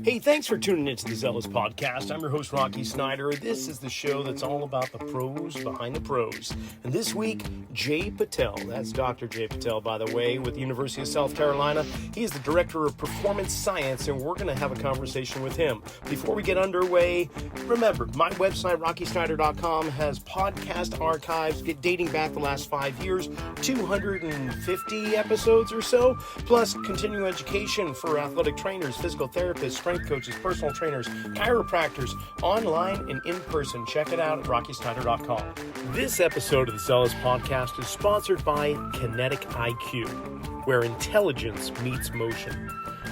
Hey, thanks for tuning into the Zelos Podcast. I'm your host, Rocky Snyder. This is the show that's all about the pros behind the pros. And this week, Jay Patel, that's Dr. Jay Patel, by the way, with the University of South Carolina. He is the Director of Performance Science, and we're going to have a conversation with him. Before we get underway, remember, my website, rockysnyder.com, has podcast archives dating back the last 5 years, 250 episodes or so, plus continuing education for athletic trainers, physical therapists, strength coaches, personal trainers, chiropractors, online and in person. Check it out at rockysnyder.com. This episode of the Zelos Podcast is sponsored by Kinetic IQ, where intelligence meets motion.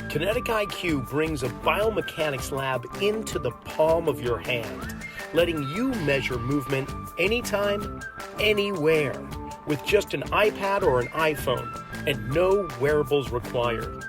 Kinetic IQ brings a biomechanics lab into the palm of your hand, letting you measure movement anytime, anywhere, with just an iPad or an iPhone, and no wearables required.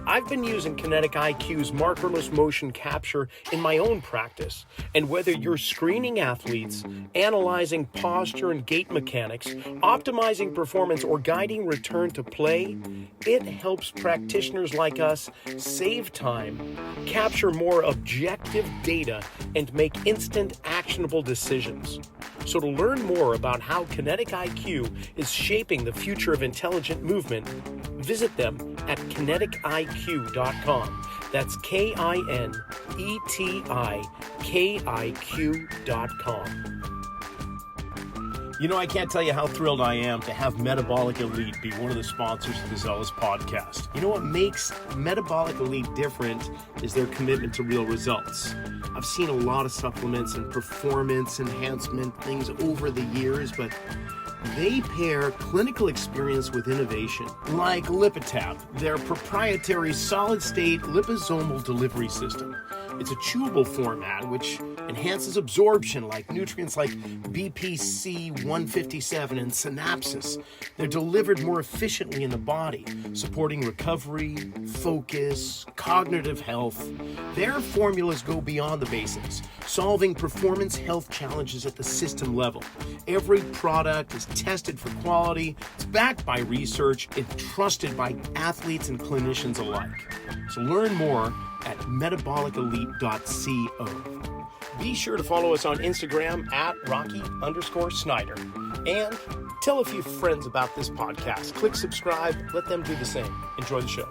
I've been using Kinetic IQ's markerless motion capture in my own practice, and whether you're screening athletes, analyzing posture and gait mechanics, optimizing performance, or guiding return to play, it helps practitioners like us save time, capture more objective data, and make instant actionable decisions. So to learn more about how Kinetic IQ is shaping the future of intelligent movement, visit them at kinetikiq.com. That's KINETIKIQ.com. You know, I can't tell you how thrilled I am to have Metabolic Elite be one of the sponsors of the Zelos Podcast. You know what makes Metabolic Elite different is their commitment to real results. I've seen a lot of supplements and performance enhancement things over the years, but they pair clinical experience with innovation, like Lipitab, their proprietary solid-state liposomal delivery system. It's a chewable format which enhances absorption like nutrients like BPC 157 and synapses. They're delivered more efficiently in the body, supporting recovery, focus, cognitive health. Their formulas go beyond the basics, solving performance health challenges at the system level. Every product is tested for quality, it's backed by research, it's trusted by athletes and clinicians alike. So learn more at metabolicelite.co. Be sure to follow us on Instagram at Rocky_Snyder. And tell a few friends about this podcast. Click subscribe, let them do the same. Enjoy the show.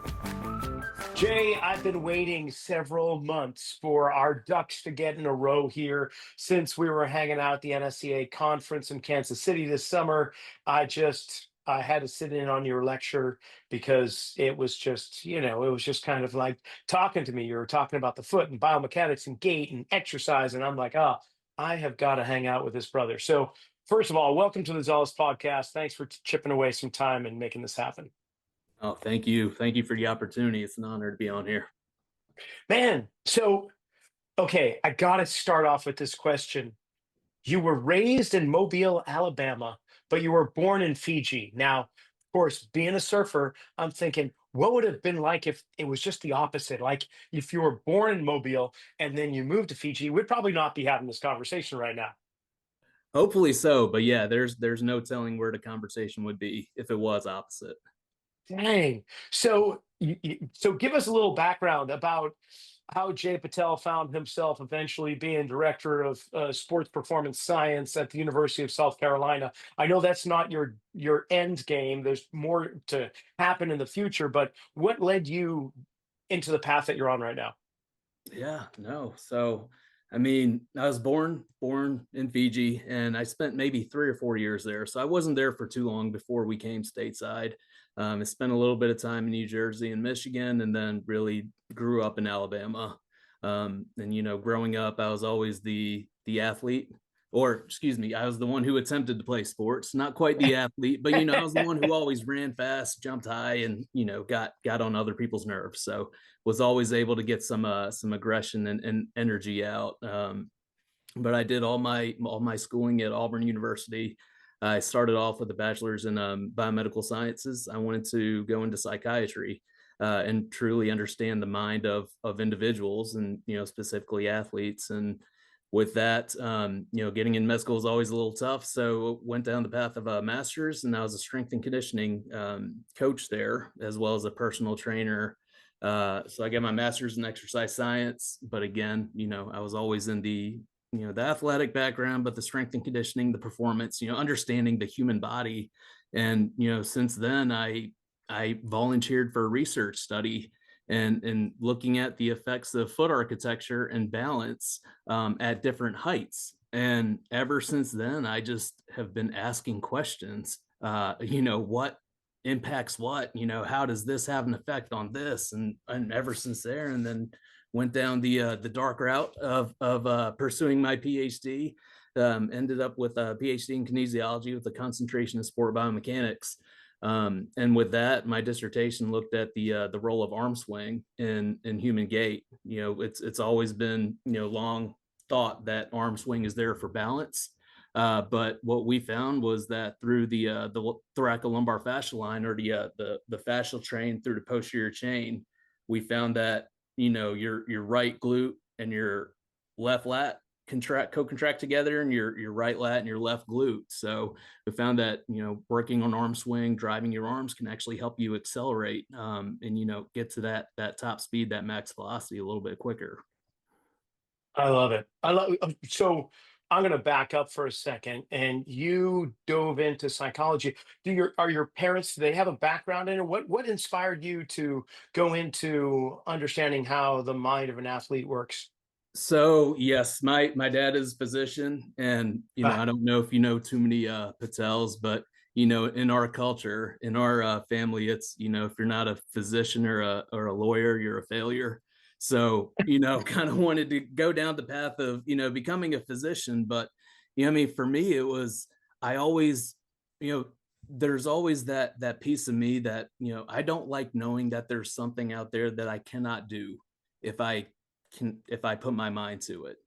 Jay, I've been waiting several months for our Ducks to get in a row here since we were hanging out at the NSCA conference in Kansas City this summer. I had to sit in on your lecture because it was just, it was just kind of like talking to me. You were talking about the foot and biomechanics and gait and exercise. And I'm like, I have got to hang out with this brother. So first of all, welcome to the Zelos Podcast. Thanks for chipping away some time and making this happen. Oh, thank you. Thank you for the opportunity. It's an honor to be on here. Man, so, okay, I got to start off with this question. You were raised in Mobile, Alabama, but you were born in Fiji. Now, of course, being a surfer, I'm thinking, what would it have been like if it was just the opposite? Like if you were born in Mobile and then you moved to Fiji, we'd probably not be having this conversation right now. Hopefully so, but yeah, there's no telling where the conversation would be if it was opposite. Dang. So, so give us a little background about how Jay Patel found himself eventually being director of sports performance science at the University of South Carolina. I know that's not your end game. There's more to happen in the future, but what led you into the path that you're on right now? Yeah, no. So, I mean, I was born in Fiji, and I spent maybe 3 or 4 years there. So I wasn't there for too long before we came stateside. I spent a little bit of time in New Jersey and Michigan, and then really grew up in Alabama. And growing up, I was always the athlete, or excuse me, I was the one who attempted to play sports. Not quite the athlete, but I was the one who always ran fast, jumped high, and got on other people's nerves. So was always able to get some aggression and energy out. But I did all my schooling at Auburn University. I started off with a bachelor's in biomedical sciences. I wanted to go into psychiatry and truly understand the mind of individuals and specifically athletes. And with that, getting in med school is always a little tough. So went down the path of a master's, and I was a strength and conditioning coach there, as well as a personal trainer So I got my master's in exercise science, but again, I was always in the athletic background, but the strength and conditioning, the performance, understanding the human body. And, since then I volunteered for a research study and looking at the effects of foot architecture and balance at different heights. And ever since then, I just have been asking questions. What impacts what? How does this have an effect on this? And ever since there, and then went down the dark route of pursuing my PhD. Ended up with a PhD in kinesiology with a concentration in sport biomechanics. And with that, my dissertation looked at the role of arm swing in human gait. It's always been long thought that arm swing is there for balance. But what we found was that through the thoracolumbar fascia line, or the fascial train through the posterior chain, we found that your right glute and your left lat co-contract together, and your right lat and your left glute. So we found that working on arm swing, driving your arms, can actually help you accelerate and get to that top speed, that max velocity, a little bit quicker. I love it. I love so I'm going to back up for a second. And you dove into psychology. Are your parents, do they have a background in it? What inspired you to go into understanding how the mind of an athlete works? So yes, my dad is a physician, and Ah, I don't know if you know too many Patels, but in our culture, in our family, it's if you're not a physician or a lawyer, you're a failure. So kind of wanted to go down the path of becoming a physician, but I mean, for me, it was, I always, you know there's always that piece of me that I don't like knowing that there's something out there that I cannot do if I put my mind to it.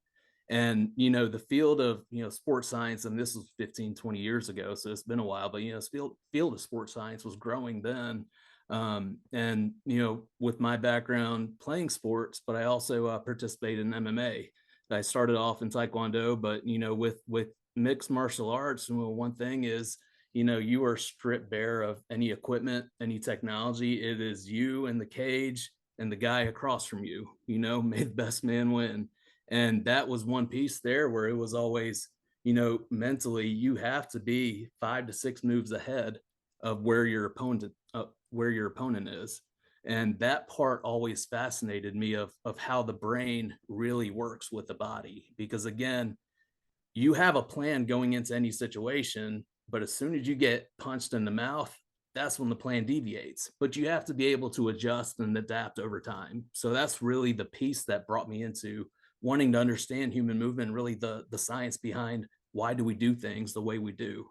And the field of sports science, and this was 15, 20 years ago, so it's been a while, but this field of sports science was growing then. And with my background playing sports, but I also participated in MMA. I started off in taekwondo, but with mixed martial arts, one thing is you are stripped bare of any equipment, any technology. It is you and the cage and the guy across from you, may the best man win. And that was one piece there where it was always, mentally, you have to be 5 to 6 moves ahead of where your opponent is. And that part always fascinated me of how the brain really works with the body. Because again, you have a plan going into any situation, but as soon as you get punched in the mouth, that's when the plan deviates. But you have to be able to adjust and adapt over time. So that's really the piece that brought me into wanting to understand human movement, and really the science behind why do we do things the way we do.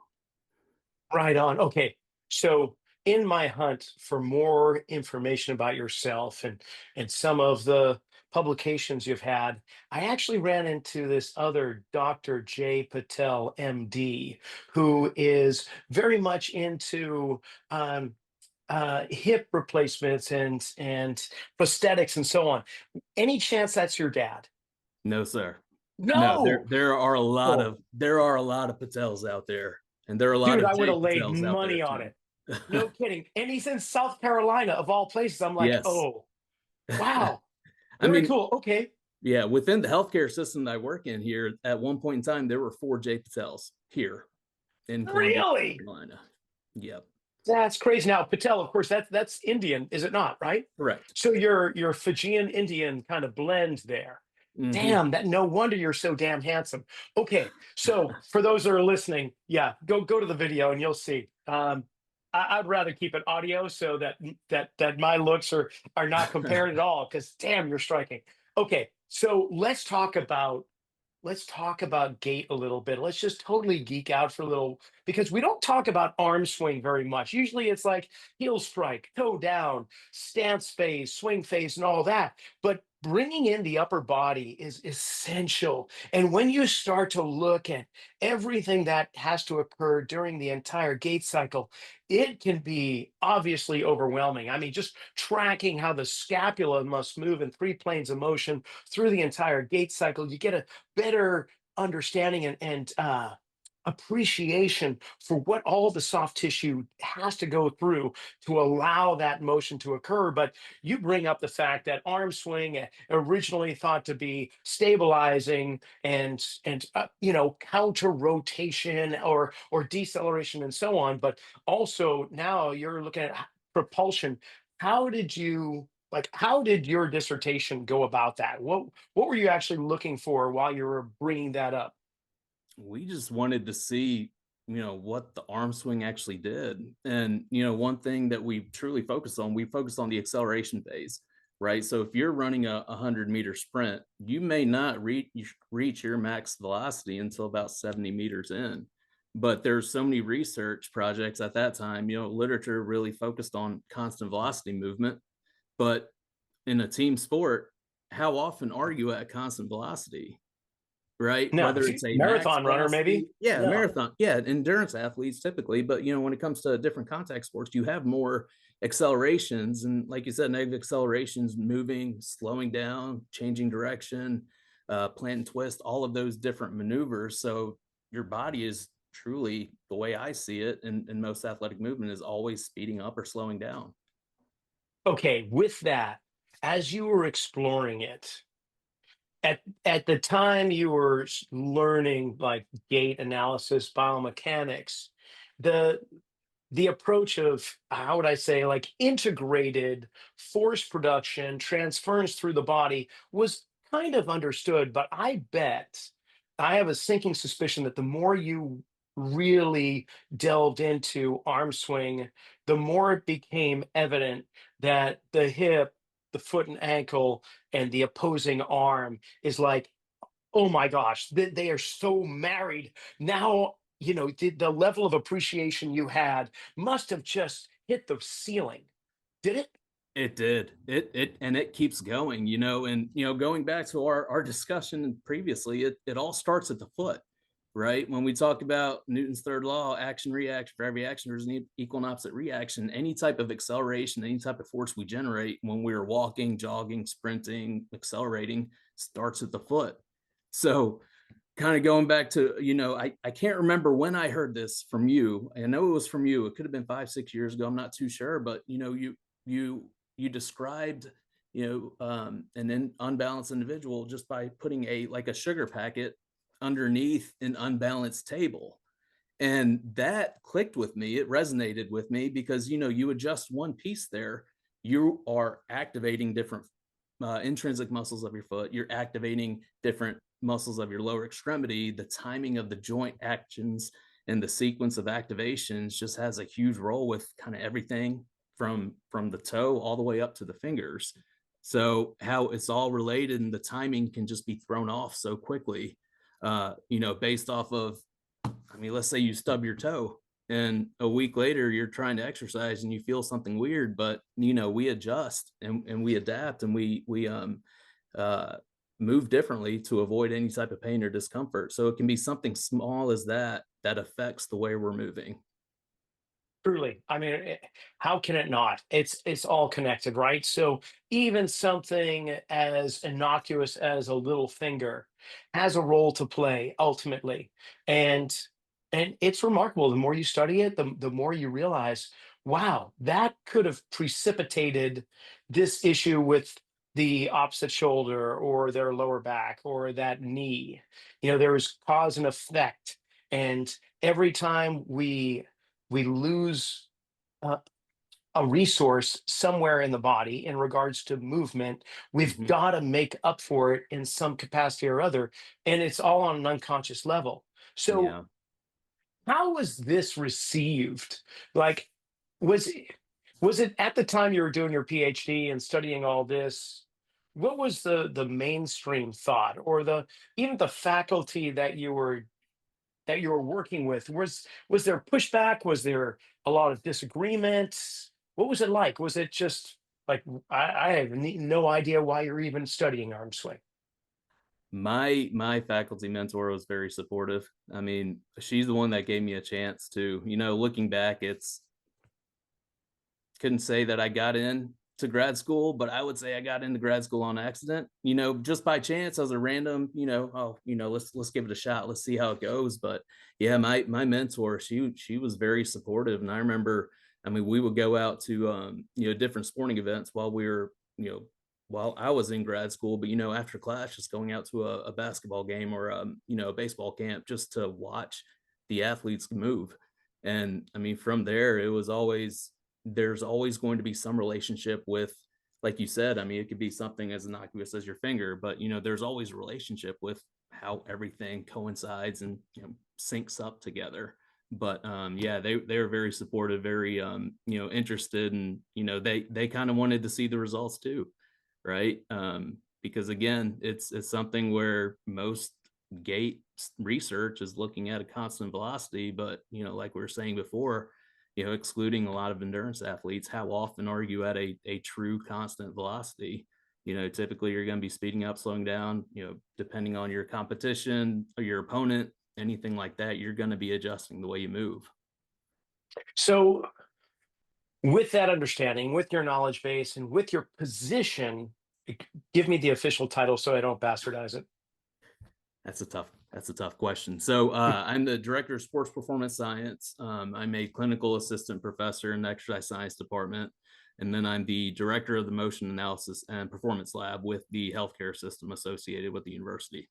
right on. Okay. So in my hunt for more information about yourself and some of the publications you've had, I actually ran into this other Dr. Jay Patel, MD, who is very much into hip replacements and prosthetics and so on. Any chance that's your dad? No, sir. No, there No. there are a lot Oh, of there are a lot of Patels out there, and there are a lot dude, of I would Jay have laid Patels out there money on too. it. No kidding. And he's in South Carolina of all places. I'm like, Yes. oh, wow. I Very mean, cool. Okay. yeah, within the healthcare system that I work in here, at one point in time, there were 4 Jay Patels here in Columbia, South Really? Carolina. Yep, That's crazy. Now, Patel, of course, that's Indian, is it not? Right. correct. So you're Fijian Indian kind of blend there. Hmm. Damn, that no wonder you're so damn handsome. Okay, so for those that are listening, yeah, go to the video and you'll see. I'd rather keep it audio so that my looks are not compared at all. Because damn, you're striking. Okay, so let's talk about gait a little bit. Let's just totally geek out for a little because we don't talk about arm swing very much. Usually it's like heel strike, toe down, stance phase, swing phase, and all that. But bringing in the upper body is essential. And when you start to look at everything that has to occur during the entire gait cycle, it can be obviously overwhelming. I mean, just tracking how the scapula must move in 3 planes of motion through the entire gait cycle, you get a better understanding and appreciation for what all the soft tissue has to go through to allow that motion to occur. But you bring up the fact that arm swing, originally thought to be stabilizing and counter rotation or deceleration and so on, but also now you're looking at propulsion. How did you like? How did your dissertation go about that? What were you actually looking for while you were bringing that up? We just wanted to see, what the arm swing actually did. And, one thing that we truly focused on, we focused on the acceleration phase, right? So if you're running a 100-meter sprint, you may not reach your max velocity until about 70 meters in. But there's so many research projects at that time, literature really focused on constant velocity movement. But in a team sport, how often are you at constant velocity? Right? No, Whether it's a max marathon runner, maybe. velocity, yeah, No. marathon, yeah, endurance athletes typically, but when it comes to different contact sports, you have more accelerations. And like you said, negative accelerations, moving, slowing down, changing direction, plant and twist, all of those different maneuvers. So your body is truly, the way I see it, in most athletic movement, is always speeding up or slowing down. Okay, with that, as you were exploring it, at the time you were learning like gait analysis, biomechanics, the the approach of how would I say like integrated force production, transference through the body was kind of understood, but I bet I have a sinking suspicion that the more you really delved into arm swing, the more it became evident that the hip, the foot and ankle, and the opposing arm is like, oh my gosh, they are so married. Now, the level of appreciation you had must have just hit the ceiling. Did it? It did. And it keeps going, and going back to our discussion previously, it all starts at the foot, right? When we talk about Newton's third law, action reaction, for every action there's an equal and opposite reaction. Any type of acceleration, any type of force we generate when we're walking, jogging, sprinting, accelerating, starts at the foot. So kind of going back to, I can't remember when I heard this from you. I know it was from you. It could have been 5, 6 years ago. I'm not too sure, but you described, an unbalanced individual just by putting a sugar packet underneath an unbalanced table. And that clicked with me. It resonated with me because, you adjust one piece there, you are activating different intrinsic muscles of your foot. You're activating different muscles of your lower extremity. The timing of the joint actions and the sequence of activations just has a huge role with kind of everything from the toe all the way up to the fingers. So how it's all related and the timing can just be thrown off so quickly, based off of, let's say you stub your toe and a week later you're trying to exercise and you feel something weird, but we adjust and we adapt and we move differently to avoid any type of pain or discomfort. So it can be something small as that affects the way we're moving. Truly. I mean, how can it not? It's all connected, right? So even something as innocuous as a little finger has a role to play ultimately. And and it's remarkable. The more you study it, the more you realize, wow, that could have precipitated this issue with the opposite shoulder or their lower back or that knee. There was cause and effect. And every time we lose uh, a resource somewhere in the body in regards to movement, we've Mm-hmm. got to make up for it in some capacity or other. And it's all on an unconscious level. So, Yeah. how was this received? Like, was was it at the time you were doing your PhD and studying all this? What was the mainstream thought, or the even the faculty that you were working with? Was there pushback? Was there a lot of disagreements? What was it like? Was it just like I have no idea why you're even studying arm swing? My faculty mentor was very supportive. She's the one that gave me a chance to, looking back, it's couldn't say that I got in to grad school, but I would say I got into grad school on accident, just by chance as a random, let's give it a shot. Let's see how it goes. But yeah, my mentor, she was very supportive. And I remember, I mean, we would go out to, different sporting events while I was in grad school, but, after class, just going out to a basketball game or, a baseball camp just to watch the athletes move. And I mean, from there, there's always going to be some relationship with, like you said, I mean, it could be something as innocuous as your finger, but, there's always a relationship with how everything coincides and, syncs up together. But yeah, they were very supportive, very interested, and they kind of wanted to see the results too, right? Because again, it's something where most gait research is looking at a constant velocity, but like we were saying before, excluding a lot of endurance athletes, how often are you at a true constant velocity? Typically you're going to be speeding up, slowing down, depending on your competition or your opponent, anything like that, you're going to be adjusting the way you move. So, with that understanding, with your knowledge base, and with your position, give me the official title so I don't bastardize it. That's a tough question. So I'm the director of sports performance science. I'm a clinical assistant professor in the exercise science department. And then I'm the director of the motion analysis and performance lab with the healthcare system associated with the university.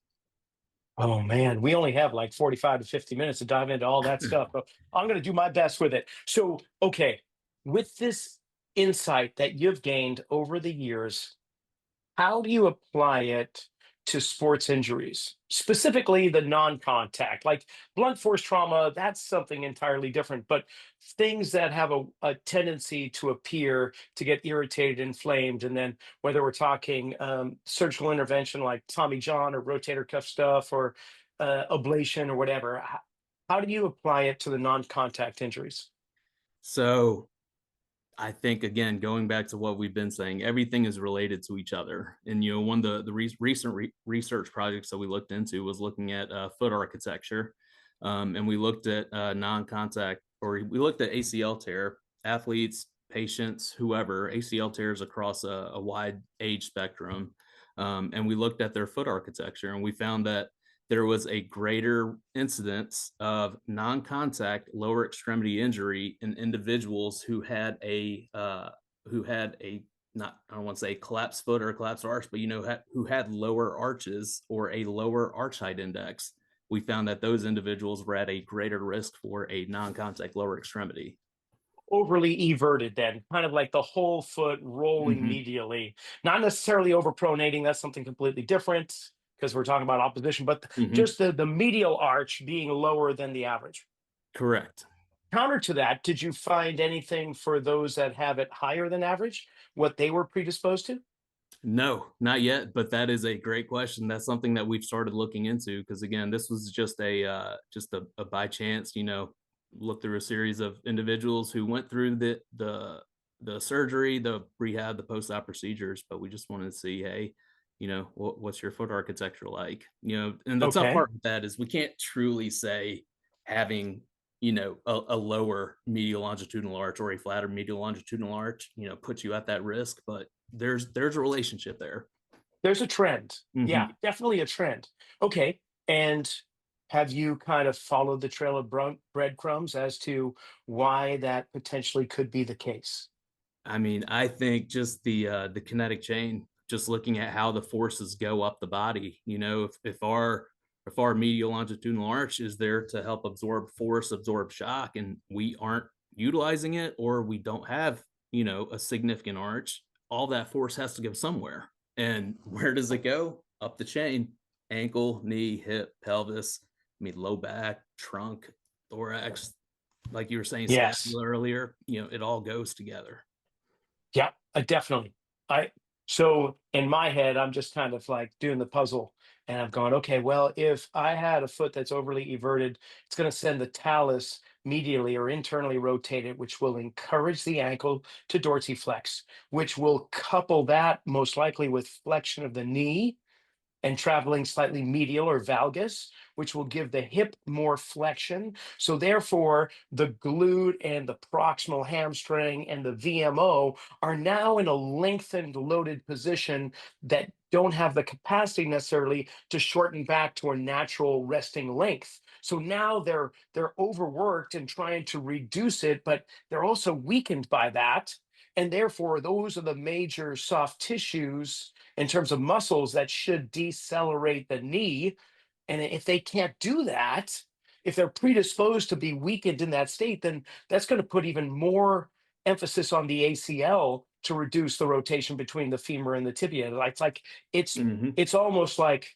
Oh man, we only have like 45 to 50 minutes to dive into all that stuff, but I'm going to do my best with it. So, okay, with this insight that you've gained over the years, how do you apply it to sports injuries, specifically the non-contact, like blunt force trauma? That's something entirely different, but things that have a tendency to appear to get irritated, inflamed, and then whether we're talking surgical intervention like Tommy John or rotator cuff stuff or ablation or whatever, how do you apply it to the non-contact injuries? So I think, again, going back to what we've been saying, everything is related to each other. And one of the recent research projects that we looked into was looking at foot architecture, and we looked at non-contact, or we looked at ACL tear, athletes, patients, whoever, ACL tears across a wide age spectrum, and we looked at their foot architecture, and we found that there was a greater incidence of non-contact lower extremity injury in individuals who had a not, I don't want to say collapsed foot or a collapsed arch, but who had lower arches or a lower arch height index. We found that those individuals were at a greater risk for a non-contact lower extremity. Overly everted, then kind of like the whole foot rolling medially, not necessarily overpronating. That's something completely different because we're talking about opposition, but just the medial arch being lower than the average. Correct. Counter to that, did you find anything for those that have it higher than average, what they were predisposed to? No, not yet, but that is a great question. That's something that we've started looking into, because again, this was just a by chance, look through a series of individuals who went through the surgery, the rehab, the post-op procedures, but we just wanted to see, hey, what's your foot architecture like? And the tough part with that is we can't truly say having, a lower medial longitudinal arch or a flatter medial longitudinal arch, puts you at that risk, but there's a relationship there. There's a trend. Yeah, definitely a trend. Okay. And have you kind of followed the trail of breadcrumbs as to why that potentially could be the case? I mean, I think just the kinetic chain, just looking at how the forces go up the body, if our medial longitudinal arch is there to help absorb force, absorb shock, and we aren't utilizing it, or we don't have, a significant arch, all that force has to go somewhere. And where does it go? Up the chain: ankle, knee, hip, pelvis, low back, trunk, thorax, like you were saying, scapula earlier, it all goes together. Yeah, definitely. So in my head, I'm just kind of like doing the puzzle, and I'm going, okay, well, if I had a foot that's overly everted, it's going to send the talus medially or internally rotated, which will encourage the ankle to dorsiflex, which will couple that most likely with flexion of the knee, and traveling slightly medial or valgus, which will give the hip more flexion. So therefore, the glute and the proximal hamstring and the VMO are now in a lengthened, loaded position that don't have the capacity necessarily to shorten back to a natural resting length. So now they're overworked and trying to reduce it, but they're also weakened by that. And therefore, those are the major soft tissues in terms of muscles that should decelerate the knee. And if they can't do that, if they're predisposed to be weakened in that state, then that's going to put even more emphasis on the ACL to reduce the rotation between the femur and the tibia. It's like it's Hmm. it's almost like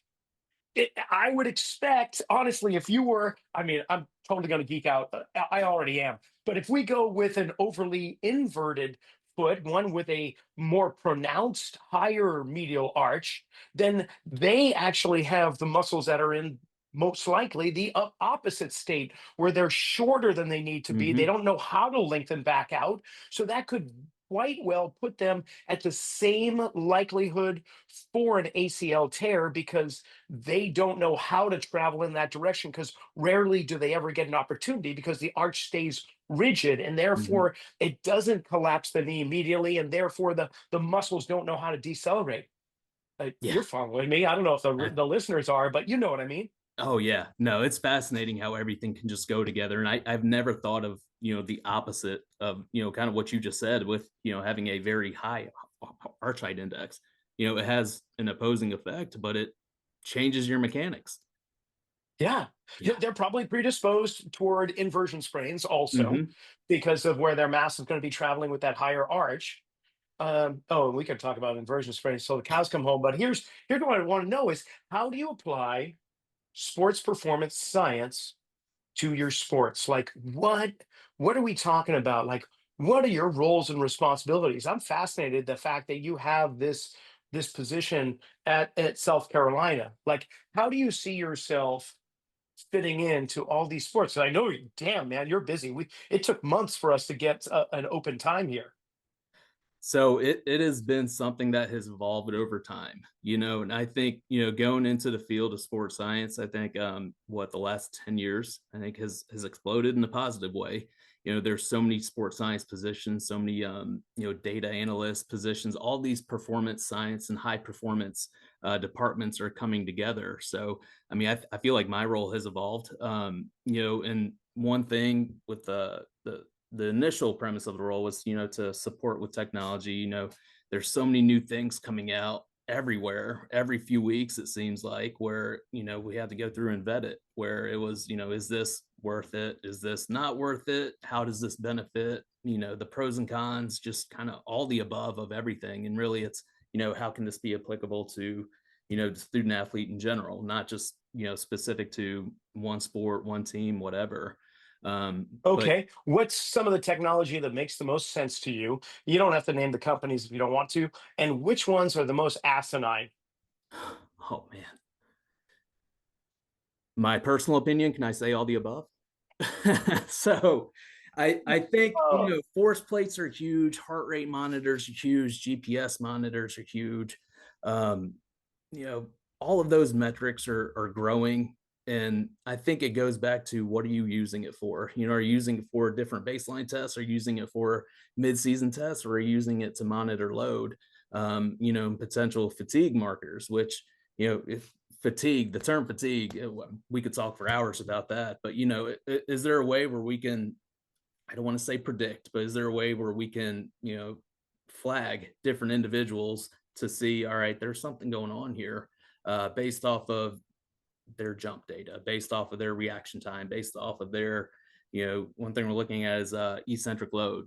I would expect, honestly, if you were, I mean, I'm totally going to geek out. I already am. But if we go with an overly inverted foot, one with a more pronounced higher medial arch, then they actually have the muscles that are in most likely the opposite state where they're shorter than they need to be. They Hmm. don't know how to lengthen back out. So that could quite well put them at the same likelihood for an ACL tear because they don't know how to travel in that direction because rarely do they ever get an opportunity because the arch stays rigid and Hmm. therefore it doesn't collapse the knee immediately and therefore the muscles don't know how to decelerate. Yeah. You're following me. I don't know if I, the listeners are, but you know what I mean. oh yeah. No, it's fascinating how everything can just go together. And I've never thought of, the opposite of, kind of what you just said with, having a very high arch height index. It has an opposing effect, but it changes your mechanics. Yeah, Yeah. they're probably predisposed toward inversion sprains also Hmm. because of where their mass is going to be traveling with that higher arch. Oh, we could talk about inversion sprains till the cows come home. But here's what I want to know is how do you apply sports performance science to your sports? Like what are we talking about? Like what are your roles and responsibilities? I'm fascinated the fact that you have this position at South Carolina. Like how do you see yourself fitting into all these sports? And I know, damn man, you're busy. It took months for us to get an open time here. So it has been something that has evolved over time, and I think, going into the field of sports science, I think what the last 10 years, I think has exploded in a positive way. There's so many sports science positions, so many data analyst positions, all these performance science and high performance departments are coming together. So I mean, I feel like my role has evolved. And one thing with the initial premise of the role was, to support with technology. There's so many new things coming out everywhere every few weeks, it seems like, where, we had to go through and vet it, where it was, is this worth it? Is this not worth it? How does this benefit? The pros and cons, just kind of all the above of everything. And really it's, how can this be applicable to, the student athlete in general, not just, specific to one sport, one team, whatever. But Okay, what's some of the technology that makes the most sense to you? You don't have to name the companies if you don't want to. And which ones are the most asinine? oh man, my personal opinion, can I say all the above? So I think, Oh, force plates are huge, heart rate monitors are huge, GPS monitors are huge. Um, you know, all of those metrics are growing. And I think it goes back to what are you using it for? Are you using it for different baseline tests? Are you using it for mid-season tests? Or are you using it to monitor load? Potential fatigue markers, which, if fatigue, the term fatigue, we could talk for hours about that. But, is there a way where we can, I don't want to say predict, but is there a way where we can, flag different individuals to see, all right, there's something going on here, based off of their jump data, based off of their reaction time, based off of their, one thing we're looking at is eccentric load,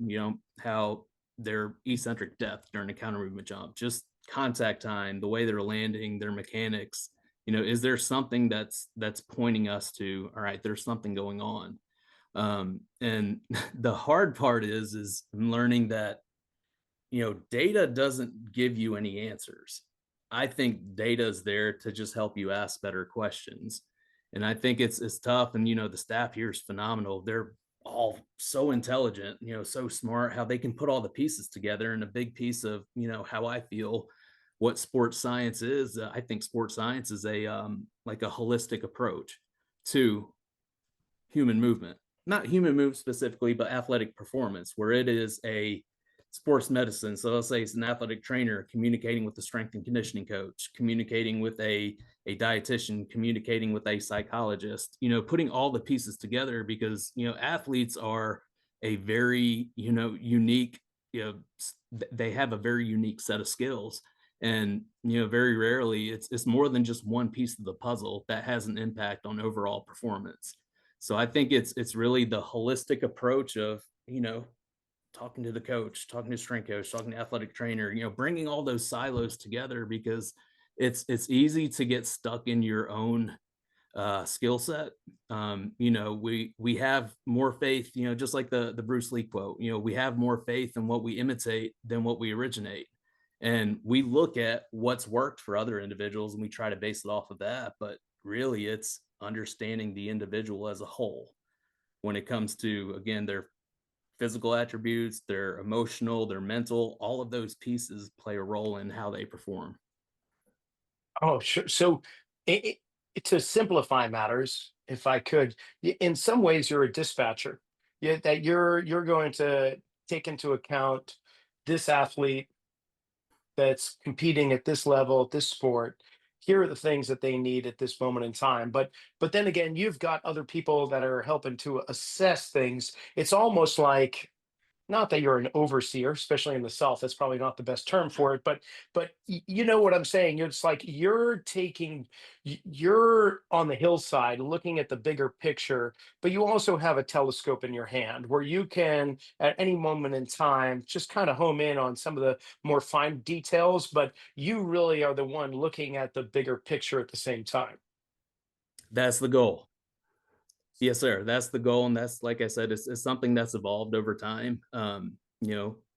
how their eccentric depth during a counter movement jump, just contact time, the way they're landing, their mechanics, is there something that's pointing us to, all right, there's something going on. And the hard part is learning that, data doesn't give you any answers. I think data is there to just help you ask better questions. And I think it's tough. And, the staff here is phenomenal. They're all so intelligent, so smart, how they can put all the pieces together. And a big piece of, how I feel, what sports science is. I think sports science is a like a holistic approach to human movement, not human movement specifically, but athletic performance, where it is a sports medicine. So let's say it's an athletic trainer communicating with the strength and conditioning coach, communicating with a dietitian, communicating with a psychologist, putting all the pieces together, because, athletes are a very, unique, they have a very unique set of skills. And, very rarely it's more than just one piece of the puzzle that has an impact on overall performance. So I think it's really the holistic approach of, talking to the coach, talking to strength coach, talking to athletic trainer, bringing all those silos together, because it's easy to get stuck in your own skill set. We have more faith, just like the Bruce Lee quote, we have more faith in what we imitate than what we originate. And we look at what's worked for other individuals and we try to base it off of that. But really, it's understanding the individual as a whole when it comes to, again, their physical attributes, their emotional, their mental, all of those pieces play a role in how they perform. Oh, sure. So, it, to simplify matters, if I could, in some ways, you're a dispatcher. That you're going to take into account this athlete that's competing at this level, at this sport. Here are the things that they need at this moment in time. But then again, you've got other people that are helping to assess things. It's almost like, not that you're an overseer, especially in the South, that's probably not the best term for it, but you know what I'm saying. It's like you're on the hillside looking at the bigger picture, but you also have a telescope in your hand where you can at any moment in time just kind of home in on some of the more fine details, but you really are the one looking at the bigger picture at the same time. That's the goal. Yes, sir. That's the goal. And that's, like I said, it's something that's evolved over time.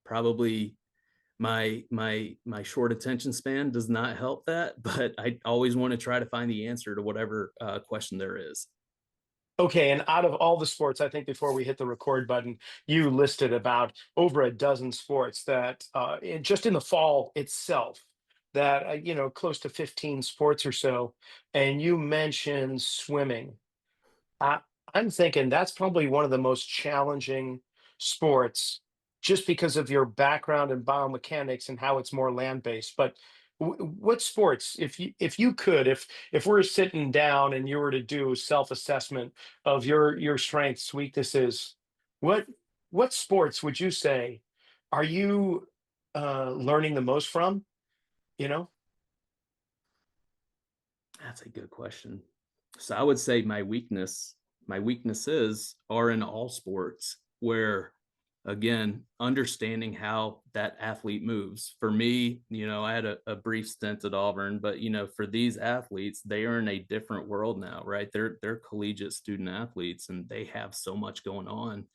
Probably my short attention span does not help that, but I always want to try to find the answer to whatever question there is. Okay, and out of all the sports, I think before we hit the record button, you listed about over a dozen sports that just in the fall itself, that close to 15 sports or so, and you mentioned swimming. I, I'm thinking that's probably one of the most challenging sports just because of your background in biomechanics and how it's more land-based. But what sports, if you could, if we're sitting down and you were to do self-assessment of your strengths, weaknesses, what what sports would you say are you learning the most from? You know? That's a good question. So I would say my weaknesses are in all sports, where, again, understanding how that athlete moves. For me, I had a brief stint at Auburn, but for these athletes, they are in a different world now, right? They're collegiate student athletes and they have so much going on.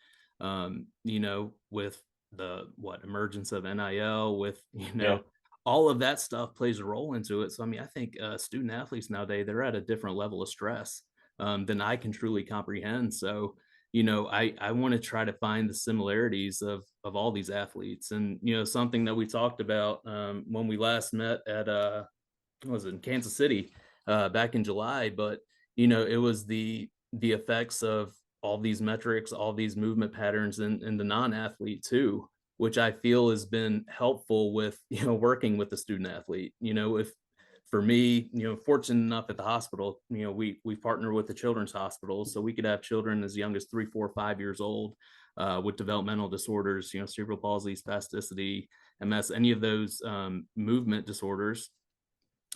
With the emergence of NIL, with Yeah. all of that stuff plays a role into it. So I think student athletes nowadays, they're at a different level of stress than I can truly comprehend. So I want to try to find the similarities of all these athletes. And something that we talked about when we last met at what was it, in Kansas City back in July, but it was the effects of all these metrics, all these movement patterns in the non-athlete too, which I feel has been helpful with working with the student athlete. If for me, fortunate enough at the hospital, we partner with the children's hospital, so we could have children as young as 3, 4, 5 years old with developmental disorders, cerebral palsy, spasticity, MS, any of those movement disorders.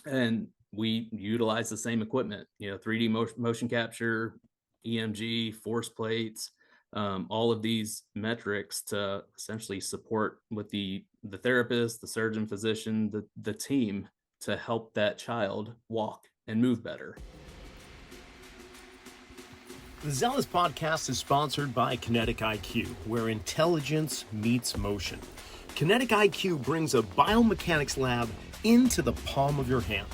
And we utilize the same equipment, 3D motion capture, EMG, force plates, all of these metrics to essentially support with the therapist, the surgeon, physician, the team, to help that child walk and move better. The Zelos Podcast is sponsored by Kinetic IQ, where intelligence meets motion. Kinetic IQ brings a biomechanics lab into the palm of your hand,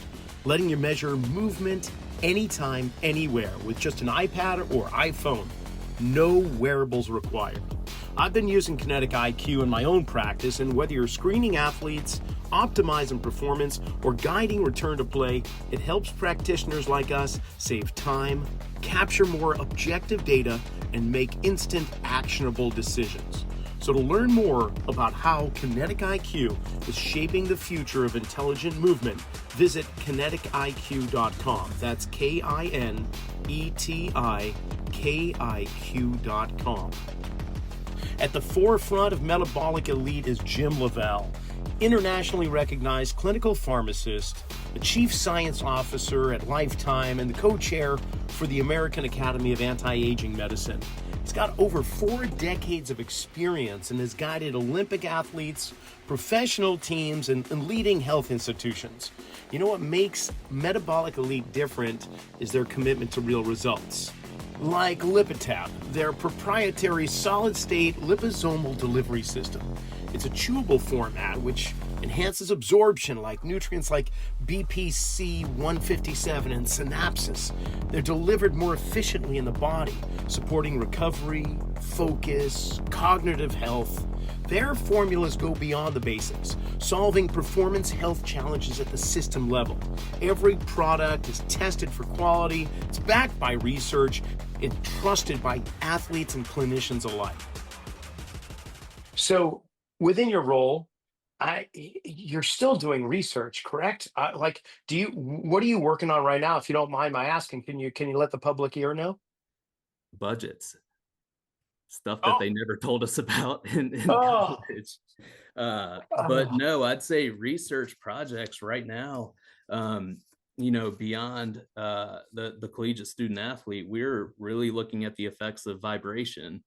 letting you measure movement anytime, anywhere with just an iPad or iPhone. No wearables required. I've been using Kinetic IQ in my own practice, and whether you're screening athletes optimizing performance, or guiding return to play, it helps practitioners like us save time, capture more objective data, and make instant actionable decisions. So to learn more about how Kinetic IQ is shaping the future of intelligent movement, visit kinetikiq.com. That's KINETIKIQ.com. At the forefront of Metabolic Elite is Jim Lavelle, internationally recognized clinical pharmacist, the chief science officer at Lifetime, and the co-chair for the American Academy of Anti-Aging Medicine. He's got over 4 decades of experience and has guided Olympic athletes, professional teams, and leading health institutions. You know what makes Metabolic Elite different is their commitment to real results. Like Lipitab, their proprietary solid-state liposomal delivery system. It's a chewable format which enhances absorption like nutrients like BPC 157 and synapses. They're delivered more efficiently in the body, supporting recovery, focus, cognitive health. Their formulas go beyond the basics, solving performance health challenges at the system level. Every product is tested for quality, it's backed by research, and trusted by athletes and clinicians alike. So, within your role, you're still doing research, correct? What are you working on right now? If you don't mind my asking, can you let the public ear know? Budgets, stuff that Oh, they never told us about in oh, college. But oh. no, I'd say research projects right now, beyond the collegiate student athlete, we're really looking at the effects of vibration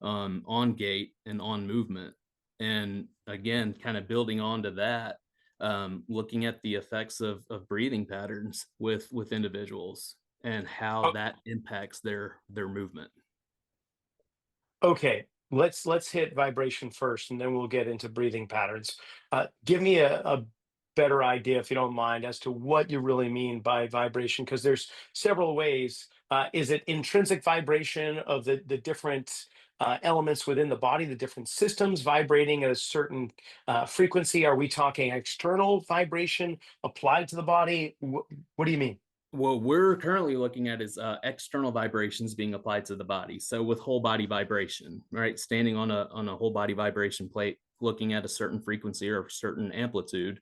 on gait and on movement. And again, kind of building onto that, looking at the effects of breathing patterns with individuals and how Oh, that impacts their movement. okay, let's hit vibration first, and then we'll get into breathing patterns. Give me a better idea, if you don't mind, as to what you really mean by vibration, because there's several ways. Is it intrinsic vibration of the different elements within the body, the different systems vibrating at a certain frequency? Are we talking external vibration applied to the body? What do you mean? What we're currently looking at is external vibrations being applied to the body. So with whole body vibration, right? Standing on a whole body vibration plate, looking at a certain frequency or a certain amplitude,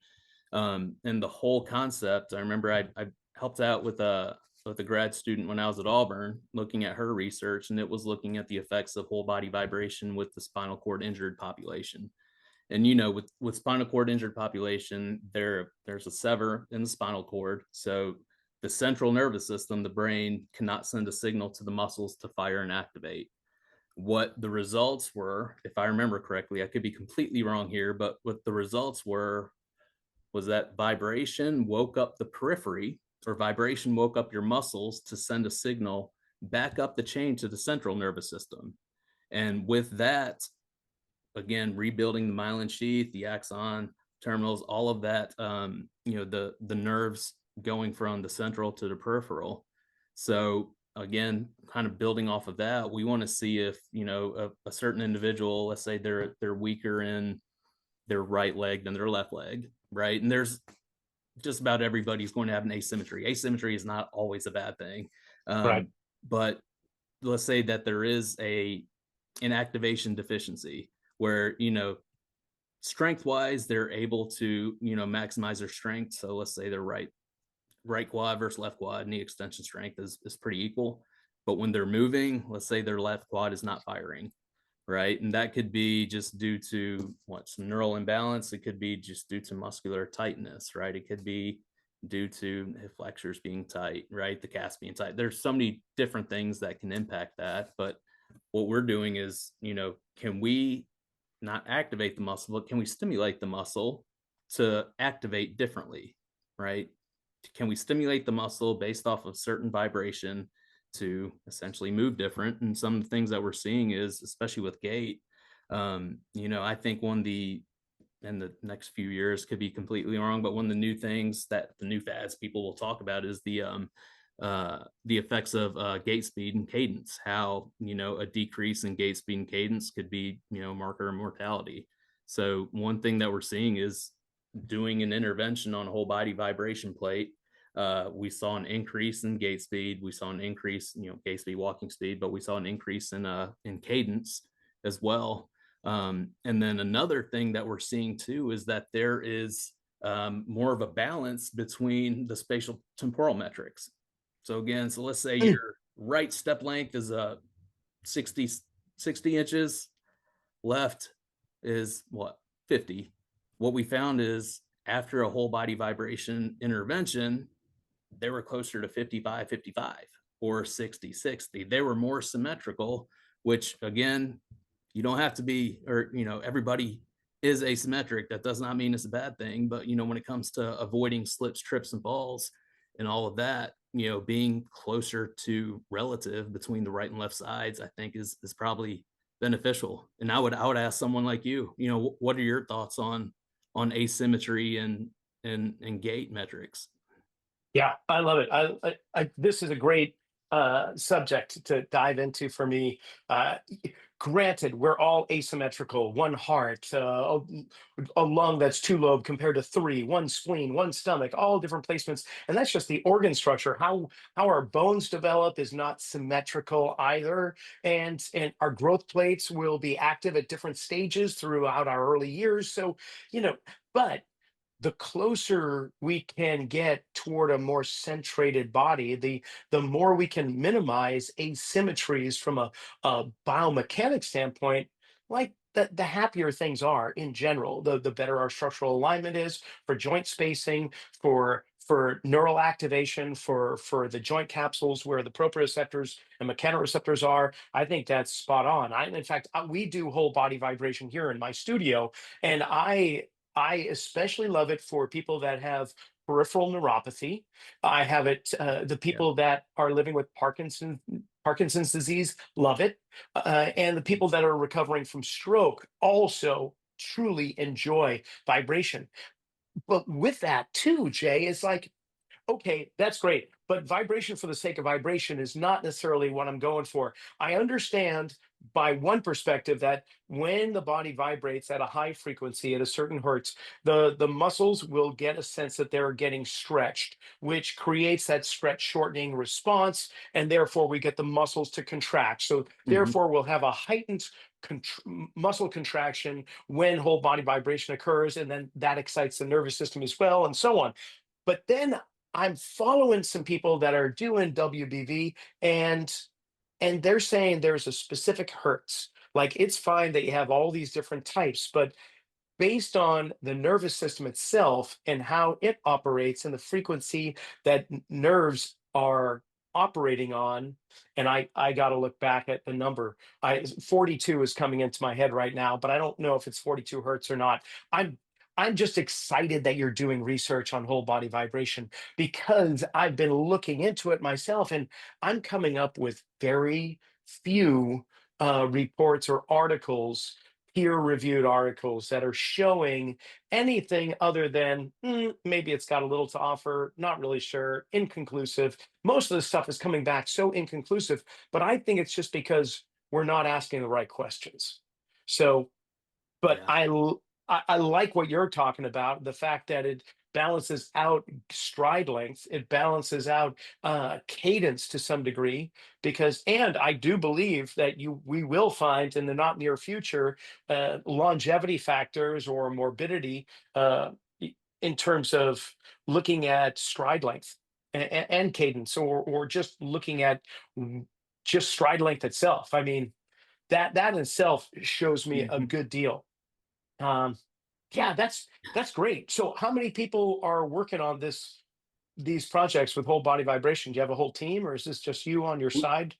and the whole concept. I remember I helped out with a grad student when I was at Auburn, looking at her research, and it was looking at the effects of whole body vibration with the spinal cord injured population. And with spinal cord injured population, there's a sever in the spinal cord, so the central nervous system, the brain, cannot send a signal to the muscles to fire and activate. What the results were, if I remember correctly, I could be completely wrong here, but what the results were was that vibration woke up the periphery, or vibration woke up your muscles to send a signal back up the chain to the central nervous system. And with that, again, rebuilding the myelin sheath, the axon, terminals, all of that, the nerves going from the central to the peripheral. So again, kind of building off of that, we want to see if a certain individual, let's say they're weaker in their right leg than their left leg, right? And there's just about everybody's going to have an asymmetry. Asymmetry is not always a bad thing, Right. but let's say that there is an activation deficiency where strength wise they're able to maximize their strength. So let's say their right quad versus left quad knee extension strength is pretty equal, but when they're moving, let's say their left quad is not firing, right? And that could be just due to some neural imbalance. It could be just due to muscular tightness, right? It could be due to hip flexors being tight, right? The cast being tight. There's so many different things that can impact that. But what we're doing is, can we not activate the muscle, but can we stimulate the muscle to activate differently, right? Can we stimulate the muscle based off of certain vibration to essentially move different? And some of the things that we're seeing is, especially with gait, I think in the next few years, could be completely wrong, but one of the new things that the new fads people will talk about is the effects of gait speed and cadence, how a decrease in gait speed and cadence could be marker of mortality. So one thing that we're seeing is doing an intervention on a whole body vibration plate, we saw an increase in gait speed. We saw an increase, gait speed, walking speed, but we saw an increase in cadence as well. And then another thing that we're seeing too is that there is more of a balance between the spatial temporal metrics. So again, so let's say your right step length is 60 inches, left is what, 50. What we found is after a whole body vibration intervention, they were closer to 55 or 60. They were more symmetrical, which again, you don't have to be, or everybody is asymmetric. That does not mean it's a bad thing, but when it comes to avoiding slips, trips, and falls and all of that, being closer to relative between the right and left sides, I think is probably beneficial. And I would ask someone like you, what are your thoughts on asymmetry and gait metrics? Yeah, I love it. This is a great subject to dive into for me. Granted, we're all asymmetrical. One heart, a lung that's two lobe compared to three, one spleen, one stomach, all different placements, and that's just the organ structure. How our bones develop is not symmetrical either, and our growth plates will be active at different stages throughout our early years. So, but the closer we can get toward a more centrated body, the more we can minimize asymmetries from a biomechanics standpoint, like the happier things are in general, the better our structural alignment is for joint spacing, for neural activation, for the joint capsules where the proprioceptors and mechanoreceptors are. I think that's spot on. In fact, we do whole body vibration here in my studio, and I especially love it for people that have peripheral neuropathy. I have it. The Yeah. people that are living with Parkinson's disease love it, and the people that are recovering from stroke also truly enjoy vibration. But with that too, Jay, it's like, okay, that's great. But vibration for the sake of vibration is not necessarily what I'm going for. I understand by one perspective that when the body vibrates at a high frequency at a certain hertz, the muscles will get a sense that they're getting stretched, which creates that stretch shortening response. And therefore, we get the muscles to contract. So, Mm-hmm. therefore, we'll have a heightened muscle contraction when whole body vibration occurs. And then that excites the nervous system as well, and so on. But then I'm following some people that are doing WBV, and they're saying there's a specific hertz. Like it's fine that you have all these different types, but based on the nervous system itself and how it operates and the frequency that nerves are operating on, and I got to look back at the number. 42 is coming into my head right now, but I don't know if it's 42 hertz or not. i'm I'm just excited that you're doing research on whole body vibration because I've been looking into it myself, and I'm coming up with very few reports or articles, peer-reviewed articles that are showing anything other than maybe it's got a little to offer, not really sure, inconclusive. Most of the stuff is coming back so inconclusive, but I think it's just because we're not asking the right questions. So, but Yeah. I like what you're talking about, the fact that it balances out stride length, it balances out cadence to some degree, because, and I do believe that we will find in the not near future longevity factors or morbidity in terms of looking at stride length and cadence, or just looking at just stride length itself. I mean, that in itself shows me a Mhm. good deal. Um, yeah, that's great. So how many people are working on these projects with whole body vibration? Do you have a whole team, or is this just you on your side?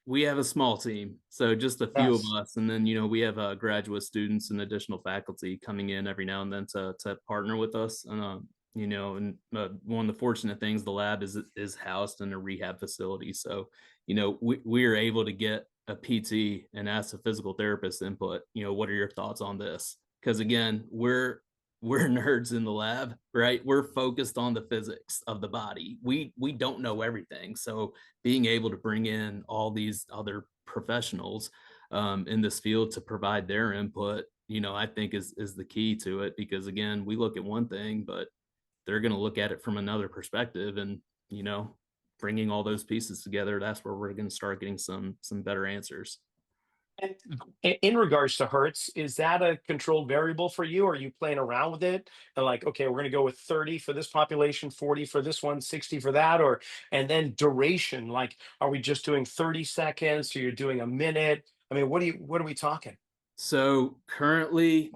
We have a small team, so just a few of Yes. us, and then we have graduate students and additional faculty coming in every now and then to partner with us. And one of the fortunate things, the lab is housed in a rehab facility, so we are able to get a PT and ask a physical therapist input. What are your thoughts on this? Because again, we're nerds in the lab, right? We're focused on the physics of the body. We don't know everything, so being able to bring in all these other professionals in this field to provide their input I think is the key to it, because again, we look at one thing, but they're going to look at it from another perspective, and, bringing all those pieces together, that's where we're going to start getting some better answers. And in regards to hertz, is that a controlled variable for you? Are you playing around with it? And like, okay, we're going to go with 30 for this population, 40 for this one, 60 for that, or and then duration. Like, are we just doing 30 seconds? Or you're doing a minute? I mean, what are we talking? So currently,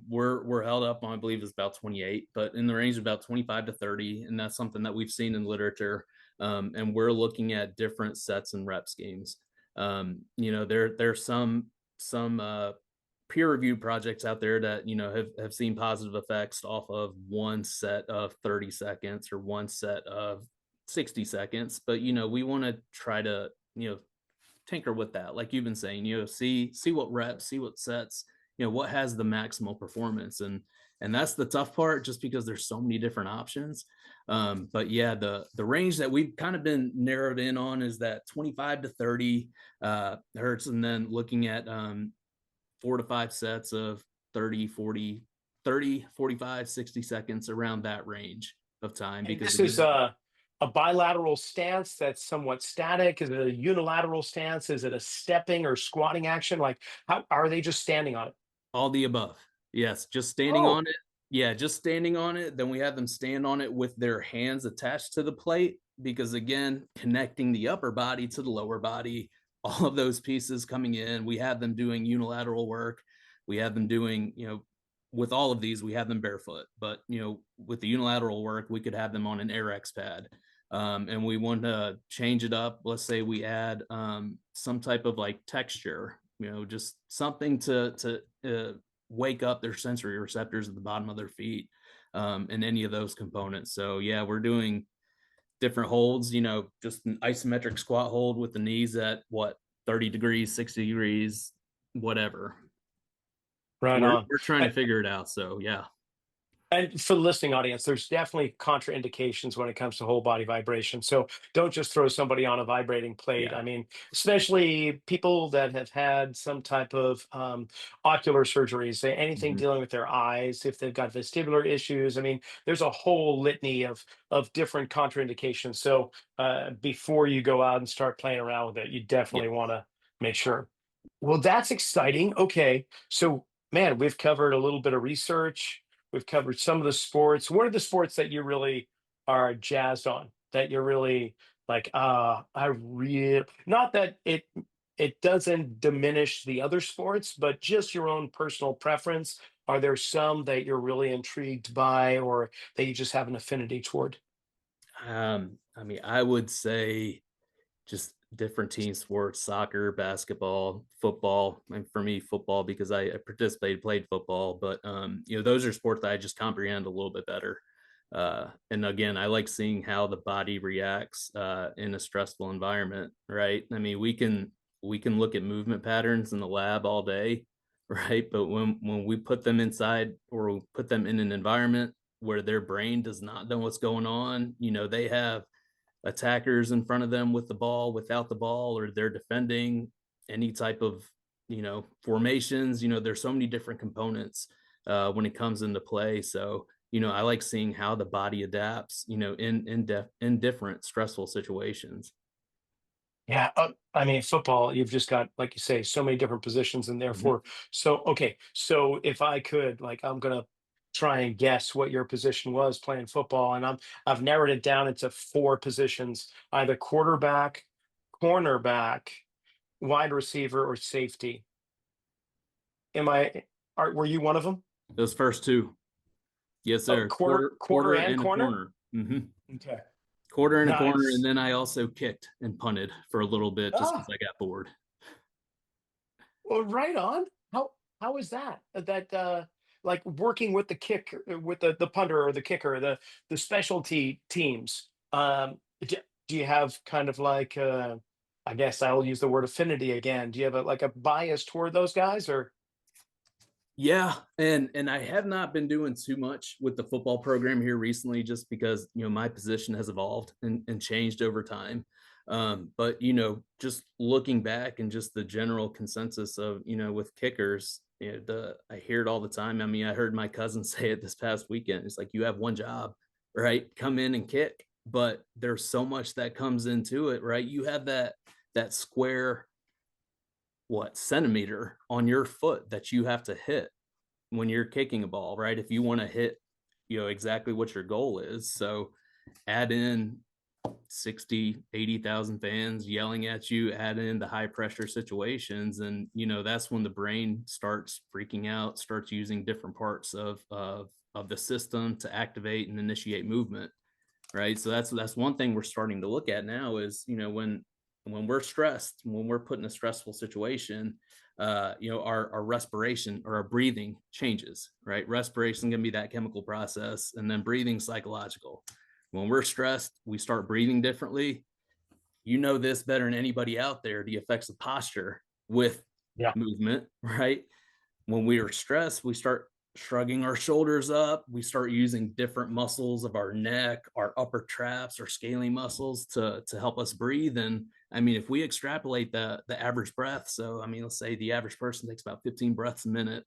we're held up on, I believe it's about 28, but in the range of about 25 to 30, and that's something that we've seen in literature. And we're looking at different sets and rep schemes. There's some peer-reviewed projects out there that have seen positive effects off of one set of 30 seconds or one set of 60 seconds, but we want to try to tinker with that, like you've been saying, see what reps, see what sets, what has the maximal performance. And that's the tough part, just because there's so many different options. But yeah, the range that we've kind of been narrowed in on is that 25 to 30 hertz, and then looking at 4 to 5 sets of 30, 40, 30, 45, 60 seconds, around that range of time. And Because this is again, a bilateral stance that's somewhat static. Is it a unilateral stance? Is it a stepping or squatting action? Like, how are they just standing on it? all the above. Yes, just standing Oh, on it. Yeah, just standing on it. Then we have them stand on it with their hands attached to the plate, because again, connecting the upper body to the lower body, all of those pieces coming in. We have them doing unilateral work. We have them doing, with all of these, we have them barefoot. But, with the unilateral work, we could have them on an AirX pad. And we want to change it up. Let's say we add some type of like texture, just something to wake up their sensory receptors at the bottom of their feet, and any of those components. So yeah, we're doing different holds, just an isometric squat hold with the knees at 30 degrees, 60 degrees, whatever. right We're, on. we're trying to figure it out. So yeah. And for the listening audience, there's definitely contraindications when it comes to whole body vibration. So don't just throw somebody on a vibrating plate. Yeah. I mean, especially people that have had some type of ocular surgeries, anything Mhm. dealing with their eyes, if they've got vestibular issues. I mean, there's a whole litany of different contraindications. So before you go out and start playing around with it, you Yeah. definitely want to make sure. Well, that's exciting. Okay, so man, we've covered a little bit of research. We've covered some of the sports. What are the sports that you really are jazzed on? That you're really like, I really not that it doesn't diminish the other sports, but just your own personal preference. Are there some that you're really intrigued by or that you just have an affinity toward? I mean, I would say just different team sports: soccer, basketball, football. And for me, football, because I participated, played football. But those are sports that I just comprehend a little bit better. And again, I like seeing how the body reacts in a stressful environment. Right? I mean, we can look at movement patterns in the lab all day, right? But when we put them inside, or we put them in an environment where their brain does not know what's going on, they have attackers in front of them with the ball, without the ball, or they're defending any type of formations. There's so many different components when it comes into play. So I like seeing how the body adapts, in different stressful situations. Yeah, I mean, football, you've just got, like you say, so many different positions, and Mhm. therefore, so okay, so if I could, like, I'm gonna try and guess what your position was playing football, and I've narrowed it down into four positions: either quarterback, cornerback, wide receiver, or safety. Am I? Were you one of them? Those first two, yes Oh, sir. quarter, quarter, Quarter and and a corner. corner. Hmm. Okay, Quarter and a corner, and nice. then I also kicked and punted for a little bit, just because Ah, I got bored. well, right on. How is that? That like working with the kicker, with the punter or the kicker, the specialty teams. Do you have kind of like I guess I'll use the word affinity again. Do you have like a bias toward those guys or? Yeah, and I have not been doing too much with the football program here recently, just because my position has evolved and changed over time. But just looking back and just the general consensus of, with kickers, I hear it all the time. I mean, I heard my cousin say it this past weekend. It's like, you have one job, right? Come in and kick. But there's so much that comes into it, right? You have that square centimeter on your foot that you have to hit when you're kicking a ball, right? If you want to hit, exactly what your goal is. So add in 60, 80,000 fans yelling at you, add in the high pressure situations. And, that's when the brain starts freaking out, starts using different parts of the system to activate and initiate movement. Right. So that's one thing we're starting to look at now is, when we're stressed, when we're put in a stressful situation, our respiration or our breathing changes, right? Respiration can be that chemical process, and then breathing psychological. When we're stressed, we start breathing differently. You know this better than anybody out there, the effects of posture with movement, right? When we are stressed, we start shrugging our shoulders up. We start using different muscles of our neck, our upper traps, our scaling muscles to help us breathe. And I mean, if we extrapolate the average breath, so I mean, let's say the average person takes about 15 breaths a minute.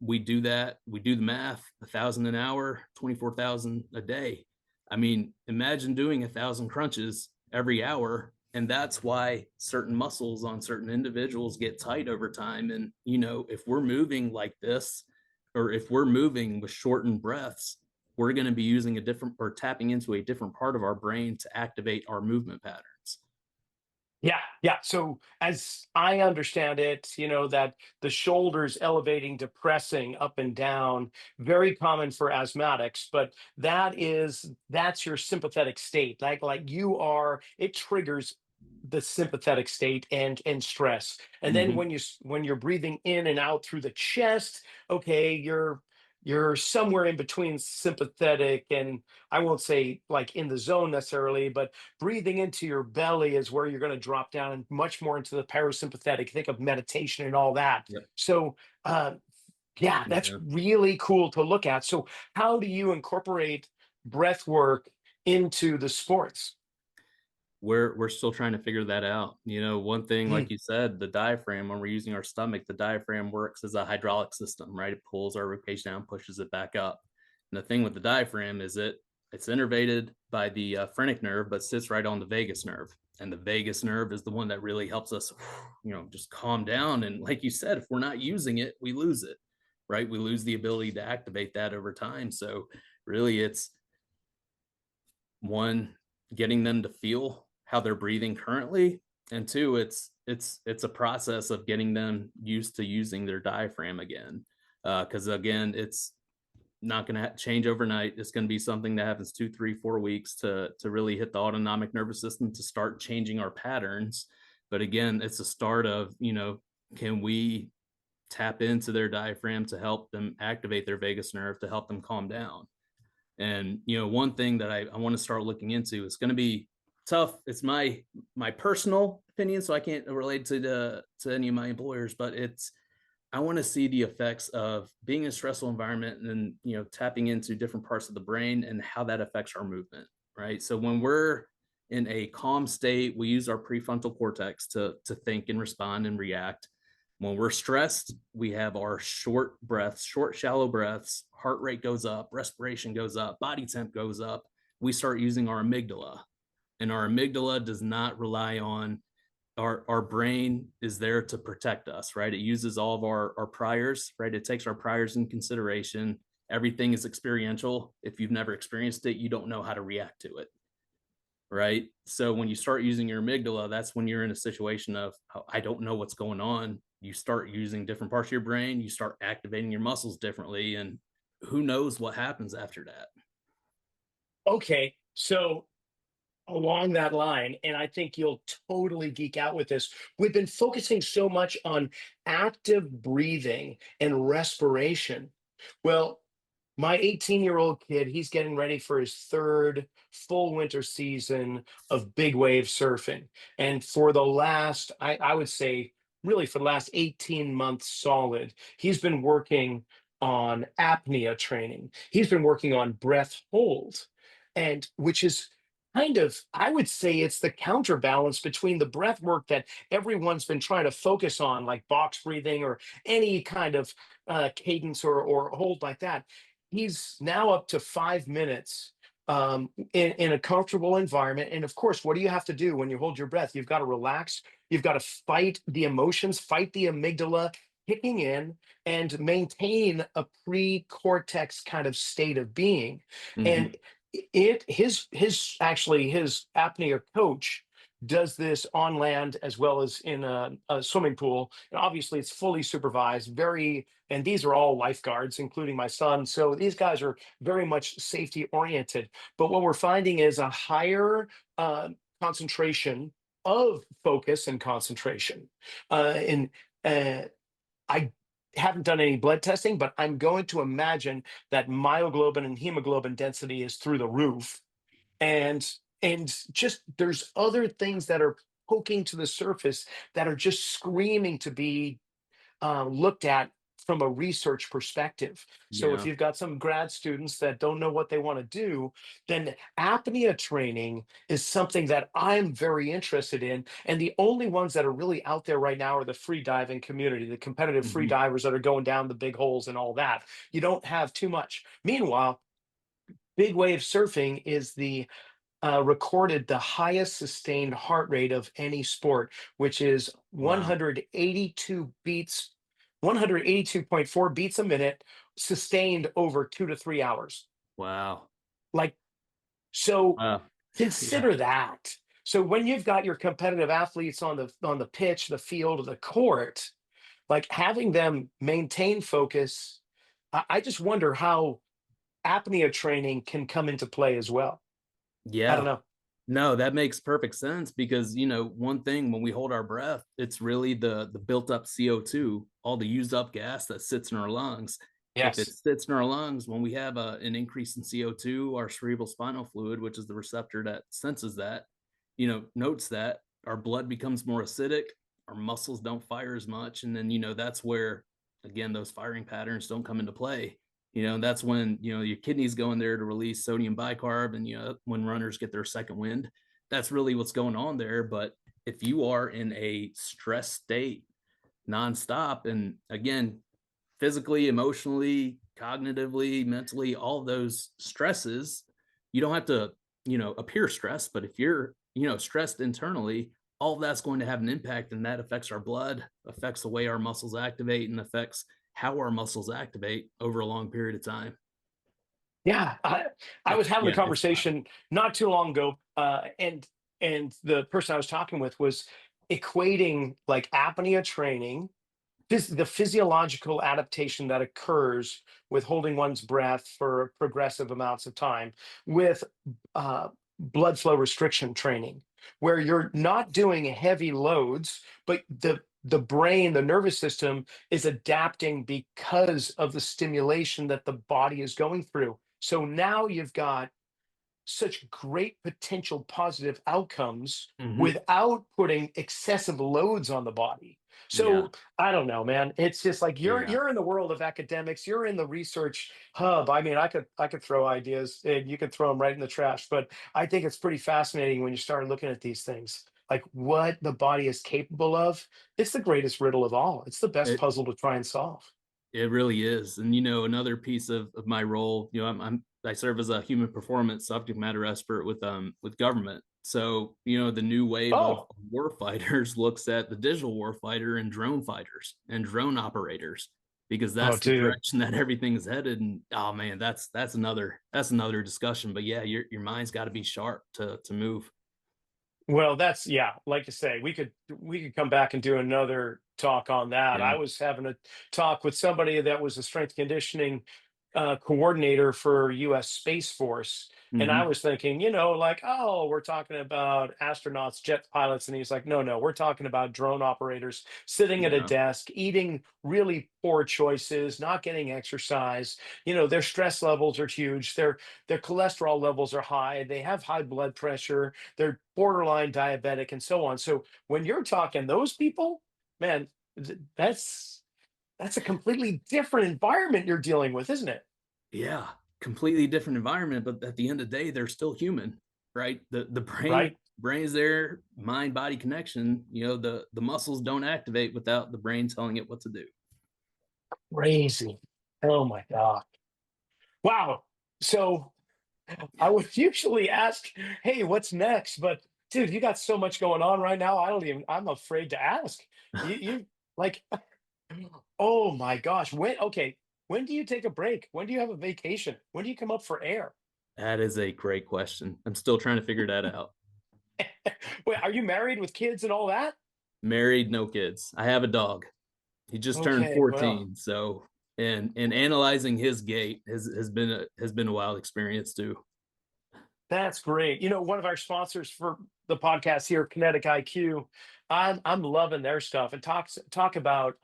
We do that. We do the math: 1,000 an hour, 24,000 a day. I mean, imagine doing 1,000 crunches every hour. And that's why certain muscles on certain individuals get tight over time. And, if we're moving like this, or if we're moving with shortened breaths, we're going to be using a different, or tapping into a different part of our brain to activate our movement patterns. Yeah, yeah. So as I understand it, that the shoulders elevating, depressing up and down, very common for asthmatics, but that's your sympathetic state. Like it triggers the sympathetic state and stress. And then Mm-hmm. when you're breathing in and out through the chest, okay, you're somewhere in between sympathetic and, I won't say like in the zone necessarily, but breathing into your belly is where you're going to drop down and much more into the parasympathetic. Think of meditation and all that. Yep. So, yeah, that's Yeah. really cool to look at. So, how do you incorporate breath work into the sports? We're still trying to figure that out. One thing, Mm, like you said, the diaphragm, when we're using our stomach, the diaphragm works as a hydraulic system, right? It pulls our ribcage down, pushes it back up. And the thing with the diaphragm is it's innervated by the phrenic nerve, but sits right on the vagus nerve. And the vagus nerve is the one that really helps us, just calm down. And like you said, if we're not using it, we lose it, right? We lose the ability to activate that over time. So really, it's one, getting them to feel how they're breathing currently, and two, it's a process of getting them used to using their diaphragm again, because again, it's not going to change overnight. It's going to be something that happens 2, 3, 4 weeks to really hit the autonomic nervous system to start changing our patterns. But again, it's a start of, can we tap into their diaphragm to help them activate their vagus nerve, to help them calm down. And one thing that I want to start looking into, is going to be tough. It's my personal opinion, so I can't relate to any of my employers, but I want to see the effects of being in a stressful environment, and tapping into different parts of the brain and how that affects our movement. Right. So when we're in a calm state, we use our prefrontal cortex to think and respond and react. When we're stressed, we have our short breaths, short, shallow breaths, heart rate goes up, respiration goes up, body temp goes up. We start using our amygdala, and our amygdala does not rely on our brain is there to protect us, right? It uses all of our priors, right? It takes our priors in consideration. Everything is experiential. If you've never experienced it, you don't know how to react to it, right? So when you start using your amygdala, that's when you're in a situation of, oh, I don't know what's going on. You start using different parts of your brain, you start activating your muscles differently, and who knows what happens after that. okay, so along that line, and I think you'll totally geek out with this. We've been focusing so much on active breathing and respiration. Well, my 18-year-old kid, he's getting ready for his third full winter season of big wave surfing. And for the last, I would say, really for the last 18 months solid, he's been working on apnea training. He's been working on breath hold, and which is kind of, I would say it's the counterbalance between the breath work that everyone's been trying to focus on, like box breathing or any kind of cadence or hold like that. He's now up to 5 minutes in a comfortable environment. And of course, what do you have to do when you hold your breath? You've got to relax. You've got to fight the emotions, fight the amygdala kicking in, and maintain a pre-cortex kind of state of being. Hmm. And his apnea coach does this on land as well as in a swimming pool, and obviously it's fully supervised, very, and these are all lifeguards including my son, so these guys are very much safety oriented. But what we're finding is a higher concentration of focus and concentration, and I haven't done any blood testing, but I'm going to imagine that myoglobin and hemoglobin density is through the roof. And just there's other things that are poking to the surface that are just screaming to be looked at from a research perspective. So if Yeah. you've got some grad students that don't know what they want to do, then apnea training is something that I'm very interested in. And the only ones that are really out there right now are the free diving community, the competitive free Hmm. divers that are going down the big holes and all that. You don't have too much. Meanwhile, big wave surfing is recorded the highest sustained heart rate of any sport, which is Wow. 182 beats, 182.4 beats a minute, sustained over 2 to 3 hours. Wow. Like, so Wow. Yeah. consider that. So when you've got your competitive athletes on the pitch, the field, or the court, like having them maintain focus, I just wonder how apnea training can come into play as well. I don't Yeah. know. No, that makes perfect sense because one thing when we hold our breath, it's really the built up CO2, all the used up gas that sits in our lungs. If it Yes. sits in our lungs, when we have an increase in CO2, our cerebral spinal fluid, which is the receptor that senses that, notes that our blood becomes more acidic, our muscles don't fire as much, and then that's where again those firing patterns don't come into play. That's when your kidneys go in there to release sodium bicarb, and when runners get their second wind, that's really what's going on there. But if you are in a stress state nonstop, and again, physically, emotionally, cognitively, mentally, all those stresses, you don't have to appear stressed, but if you're stressed internally, all of that's going to have an impact, and that affects our blood, affects the way our muscles activate, and affects how our muscles activate over a long period of time. Yeah, I was It's having a yeah, it's wild. conversation not too long ago, and the person I was talking with was equating like apnea training, the physiological adaptation that occurs with holding one's breath for progressive amounts of time, with uh, blood flow restriction training, where you're not doing heavy loads, but the brain, the nervous system is adapting because of the stimulation that the body is going through. So now you've got such great potential positive outcomes Hmm. without putting excessive loads on the body. Yeah, So I don't know, man. It's just like yeah. you're in the world of academics, you're in the research hub. I mean, I could throw ideas and you could throw them right in the trash, but I think it's pretty fascinating when you start looking at these things. Like what the body is capable of. It's the greatest riddle of all. It's the best It puzzle to try and solve. it really is. And another piece of my role, I serve as a human performance subject matter expert with government. So, the new wave of Oh, war fighters looks at the digital war fighter and drone fighters and drone operators because oh, that's the dude. direction that everything's headed. And oh man, that's another discussion. But yeah, your mind's got to be sharp to move. Well, that's, yeah, like I say, we could come back and do another talk on that. I Yeah. was having a talk with somebody that was a strength conditioning coordinator for US Space Force. And I Hmm. was thinking, like, oh, we're talking about astronauts, jet pilots. And he's like, no, no, we're talking about drone operators sitting at a Yeah. desk, eating really poor choices, not getting exercise. Their stress levels are huge. Their cholesterol levels are high. They have high blood pressure, they're borderline diabetic and so on. So when you're talking those people, man, that's a completely different environment you're dealing with, isn't it? Yeah. Completely different environment, but at the end of the day, they're still human. right? The Right. brain's there, mind body connection. The muscles don't activate without the brain telling it what to do. Crazy. Oh my God. Wow. So I would usually ask, hey, what's next? But dude, you got so much going on right now. I'm afraid to ask. You like, oh my gosh. When do you take a break? When do you have a vacation? When do you come up for air? That is a great question. I'm still trying to figure that out. Wait, are you married with kids and all that? Married, no kids. I have a dog. He just turned Okay, well, 14. So, and analyzing his gait has been a wild experience too. that's great. One of our sponsors for the podcast here, Kinetic IQ, I'm loving their stuff and talk about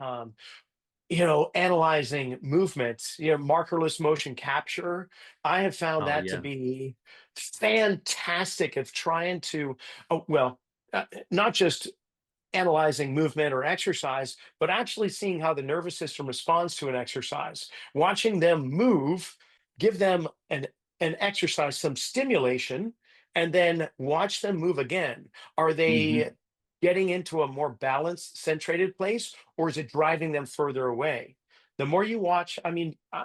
analyzing movements, markerless motion capture. I have found Oh that to yeah. be fantastic of trying to, oh, well, not just analyzing movement or exercise, but actually seeing how the nervous system responds to an exercise, watching them move, give them an exercise, some stimulation, and then watch them move again. Are they Hmm. getting into a more balanced, centrated place, or is it driving them further away? The more you watch, I mean, Yeah.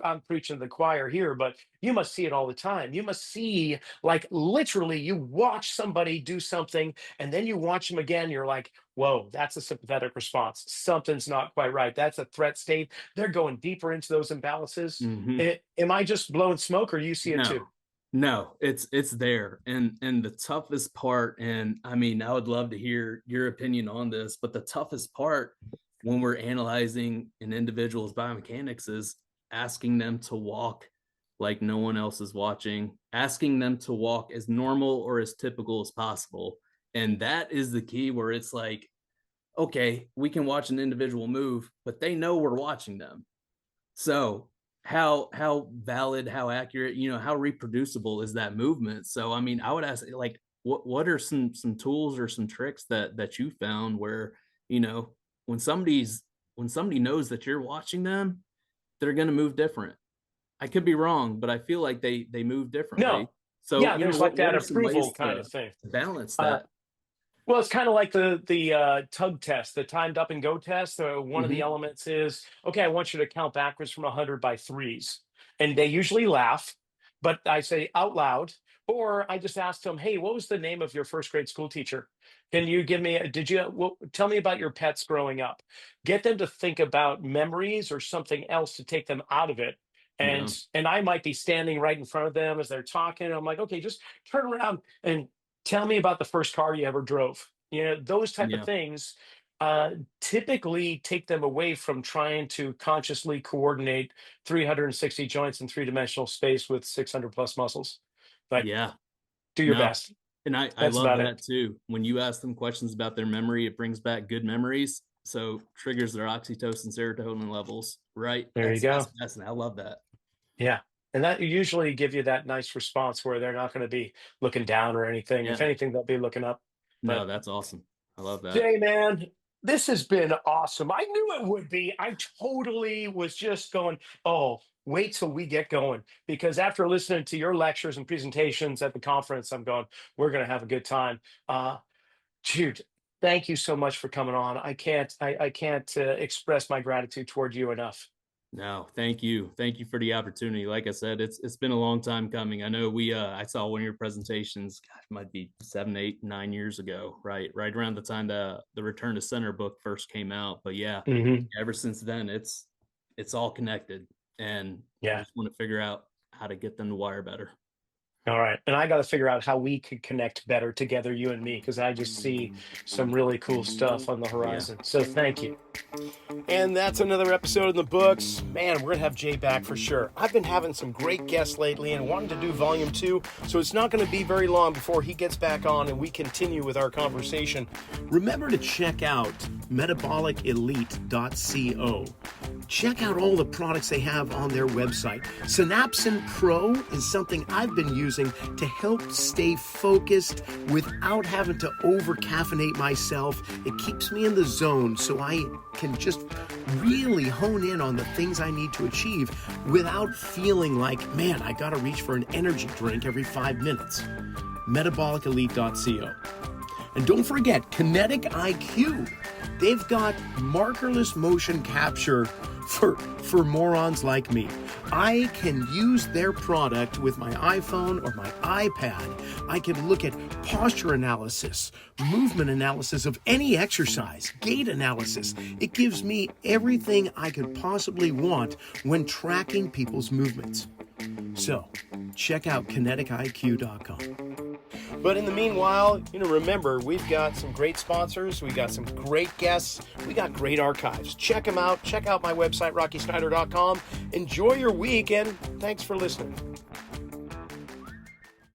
I'm preaching to the choir here, but you must see it all the time. You must see, like, literally, you watch somebody do something and then you watch them again. You're like, whoa, that's a sympathetic response. Something's not quite right. That's a threat state. They're going deeper into those imbalances. Hmm. Am I just blowing smoke or you see it too? No, no, it's there. And the toughest part, and I mean, I would love to hear your opinion on this, but the toughest part when we're analyzing an individual's biomechanics is asking them to walk like no one else is watching, asking them to walk as normal or as typical as possible. And that is the key where it's like, okay, we can watch an individual move, but they know we're watching them. So how valid, how accurate, how reproducible is that movement? So I mean, I would ask, like, what are some tools or some tricks that you found where, you know, when somebody knows that you're watching them, they're going to move different. I could be wrong, but I feel like they move differently. No. So, Yeah, there's like what that are some approval ways kind of thing. to balance Uh, that? Well, it's kind of like the tug test, the timed up and go test. One of the Hmm. elements is, okay, I want you to count backwards from 100 by threes, and they usually laugh, but I say out loud, or I just ask them, hey, what was the name of your first grade school teacher? Can you give me? Tell me about your pets growing up? Get them to think about memories or something else to take them out of it. Yeah. And I might be standing right in front of them as they're talking. I'm like, okay, just turn around and tell me about the first car you ever drove. Those type of Yeah. things uh, typically take them away from trying to consciously coordinate 360 joints in three-dimensional space with 600 plus muscles. But Yeah. do your No. best. And I That's love about it. that too. When you ask them questions about their memory, it brings back good memories. So triggers their oxytocin, serotonin levels, right? There you That's go. fascinating. I love that. Yeah. And that usually give you that nice response where they're not going to be looking down or anything. If Yeah. anything, they'll be looking up. No, But that's awesome. I love that. Jay, man, this has been awesome. I knew it would be. I totally was just going, oh, wait till we get going. Because after listening to your lectures and presentations at the conference, I'm going, we're going to have a good time. Uh, Dude, thank you so much for coming on. I can't express my gratitude toward you enough. No, thank you. Thank you for the opportunity. Like I said, it's been a long time coming. I know I saw one of your presentations, gosh, might be 7, 8, 9 years ago, right? Right around the time the Return to Center book first came out. But yeah, Hmm. ever since then it's all connected. And I Yeah. just want to figure out how to get them to wire better. All right. And I got to figure out how we could connect better together, you and me, because I just see some really cool stuff on the Yeah. horizon. So thank you. And that's another episode in the books. Man, we're going to have Jay back for sure. I've been having some great guests lately and wanted to do volume 2, so it's not going to be very long before he gets back on and we continue with our conversation. Remember to check out metabolicelite.co. Check out all the products they have on their website. Synapsin Pro is something I've been using using to help stay focused without having to over-caffeinate myself. It keeps me in the zone so I can just really hone in on the things I need to achieve without feeling like, man, I gotta reach for an energy drink every 5 minutes. Metabolicelite.co. And don't forget, Kinetic IQ. They've got markerless motion capture for morons like me. I can use their product with my iPhone or my iPad. I can look at posture analysis, movement analysis of any exercise, gait analysis. It gives me everything I could possibly want when tracking people's movements. So, check out kineticiq.com. But in the meanwhile, remember, we've got some great sponsors, we got some great guests, we got great archives. Check them out. Check out my website, rockysnyder.com. Enjoy your week, and thanks for listening.